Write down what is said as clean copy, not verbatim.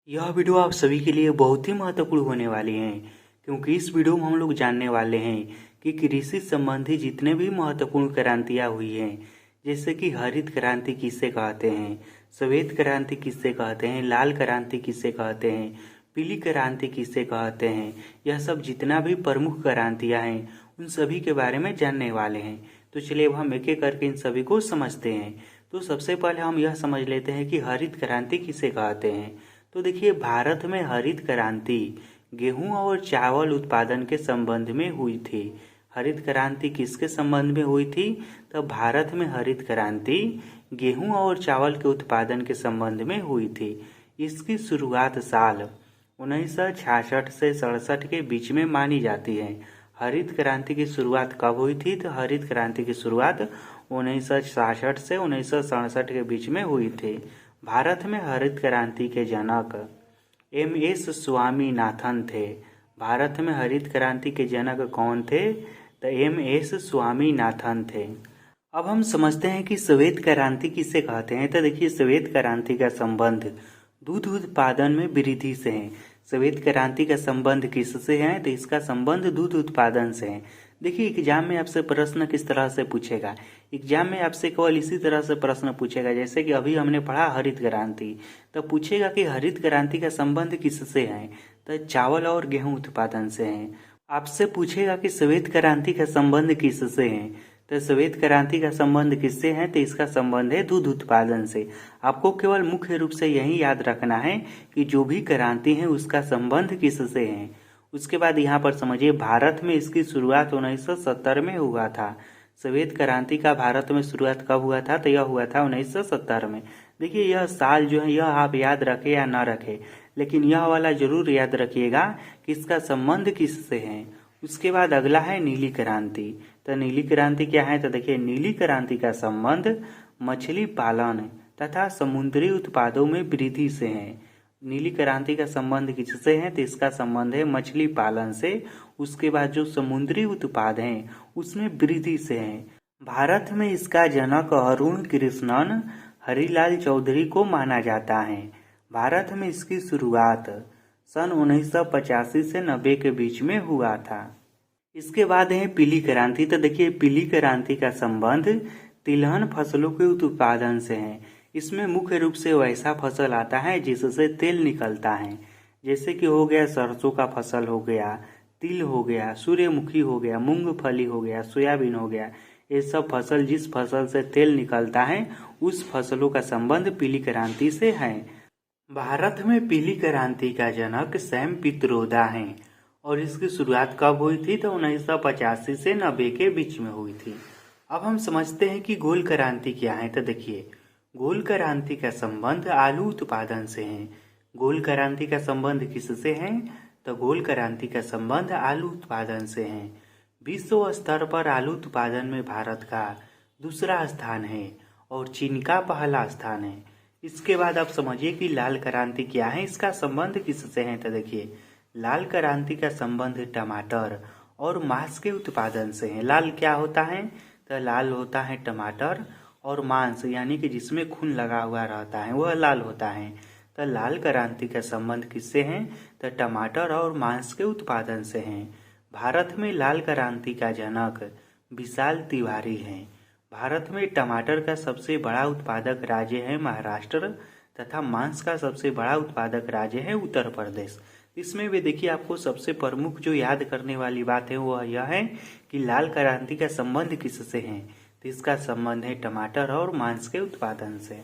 यह वीडियो आप सभी के लिए बहुत ही महत्वपूर्ण होने वाली है, क्योंकि इस वीडियो में हम लोग जानने वाले हैं कि कृषि संबंधी जितने भी महत्वपूर्ण क्रांतियां हुई हैं, जैसे कि हरित क्रांति किसे कहते हैं, श्वेत क्रांति किसे कहते हैं, लाल क्रांति किसे कहते हैं, पीली क्रांति किसे कहते हैं, यह सब जितना भी प्रमुख क्रांतियां हैं उन सभी के बारे में जानने वाले हैं। तो चलिए अब हम एक एक करके इन सभी को समझते हैं। तो सबसे पहले हम यह समझ लेते हैं कि हरित क्रांति किसे कहते हैं। तो देखिए, भारत में हरित क्रांति गेहूं और चावल उत्पादन के संबंध में हुई थी। हरित क्रांति किसके संबंध में हुई थी? तो भारत में हरित क्रांति गेहूं और चावल के उत्पादन के संबंध में हुई थी। इसकी शुरुआत साल 1966 से 67 के बीच में मानी जाती है। हरित क्रांति की शुरुआत कब हुई थी? तो हरित क्रांति की शुरुआत 1966 से 1967 के बीच में हुई थी। भारत में हरित क्रांति के जनक एम.एस. स्वामीनाथन थे। भारत में हरित क्रांति के जनक कौन थे? तो एम.एस. स्वामीनाथन थे। अब हम समझते हैं कि श्वेत क्रांति किसे कहते हैं। तो देखिए, श्वेत क्रांति का संबंध दूध उत्पादन में वृद्धि से है। श्वेत क्रांति का संबंध किससे है? तो इसका संबंध दूध उत्पादन से है। देखिए, एग्जाम में आपसे प्रश्न किस तरह से पूछेगा। एग्जाम में आपसे केवल इसी तरह से प्रश्न पूछेगा, जैसे कि अभी हमने पढ़ा हरित क्रांति, तो पूछेगा कि हरित क्रांति का संबंध किससे है? तो चावल और गेहूं उत्पादन से है। आपसे पूछेगा कि श्वेत क्रांति का संबंध किससे है? तो श्वेत क्रांति का संबंध किससे है? तो इसका संबंध है दूध उत्पादन से। आपको केवल मुख्य रूप से यही याद रखना है कि जो भी क्रांति है उसका संबंध किससे है। उसके बाद यहाँ पर समझिए, भारत में इसकी शुरुआत 1970 में हुआ था। श्वेत क्रांति का भारत में शुरुआत कब हुआ था? तो यह हुआ था 1970 में। देखिए, यह साल जो है यह आप याद रखें या ना रखें, लेकिन यह वाला जरूर याद रखिएगा कि इसका संबंध किससे है। उसके बाद अगला है नीली क्रांति। तो नीली क्रांति क्या है? तो देखिए, नीली क्रांति का संबंध मछली पालन तथा समुद्री उत्पादों में वृद्धि से है। नीली क्रांति का संबंध किससे है? तो इसका संबंध है मछली पालन से। उसके बाद जो समुद्री उत्पाद हैं उसमें वृद्धि से है। भारत में इसका जनक अरुण कृष्णन हरिलाल चौधरी को माना जाता है। भारत में इसकी शुरुआत सन 1985 से 90 के बीच में हुआ था। इसके बाद है पीली क्रांति। तो देखिए, पीली क्रांति का संबंध तिलहन फसलों के उत्पादन से है। इसमें मुख्य रूप से वैसा फसल आता है जिससे तेल निकलता है, जैसे कि हो गया सरसों का फसल हो गया, तिल हो गया, सूर्यमुखी हो गया, मूंगफली हो गया, सोयाबीन हो गया। ये सब फसल जिस फसल से तेल निकलता है उस फसलों का संबंध पीली क्रांति से है। भारत में पीली क्रांति का जनक सैम पित्रोदा है और इसकी शुरुआत कब हुई थी? तो 1985 से 90 के बीच में हुई थी। अब हम समझते हैं कि गोल क्रांति क्या है। तो देखिए, गोल क्रांति का संबंध आलू उत्पादन से है। गोल क्रांति का संबंध किससे है? तो गोल क्रांति का संबंध आलू उत्पादन से है। विश्व स्तर पर आलू उत्पादन में भारत का दूसरा स्थान है और चीन का पहला स्थान है। इसके बाद आप समझिए कि लाल क्रांति क्या है, इसका संबंध किससे है। तो देखिए, लाल क्रांति का संबंध टमाटर और मांस के उत्पादन से है। लाल क्या होता है? तो लाल होता है टमाटर, और मांस यानी कि जिसमें खून लगा हुआ रहता है वह लाल होता है। तो लाल क्रांति का संबंध किससे है? तो टमाटर और मांस के उत्पादन से है। भारत में लाल क्रांति का जनक विशाल तिवारी है। भारत में टमाटर का सबसे बड़ा उत्पादक राज्य है महाराष्ट्र तथा मांस का सबसे बड़ा उत्पादक राज्य है उत्तर प्रदेश। इसमें भी देखिए, आपको सबसे प्रमुख जो याद करने वाली बात है वह यह है कि लाल क्रांति का संबंध किससे है। तो इसका संबंध है टमाटर और मांस के उत्पादन से।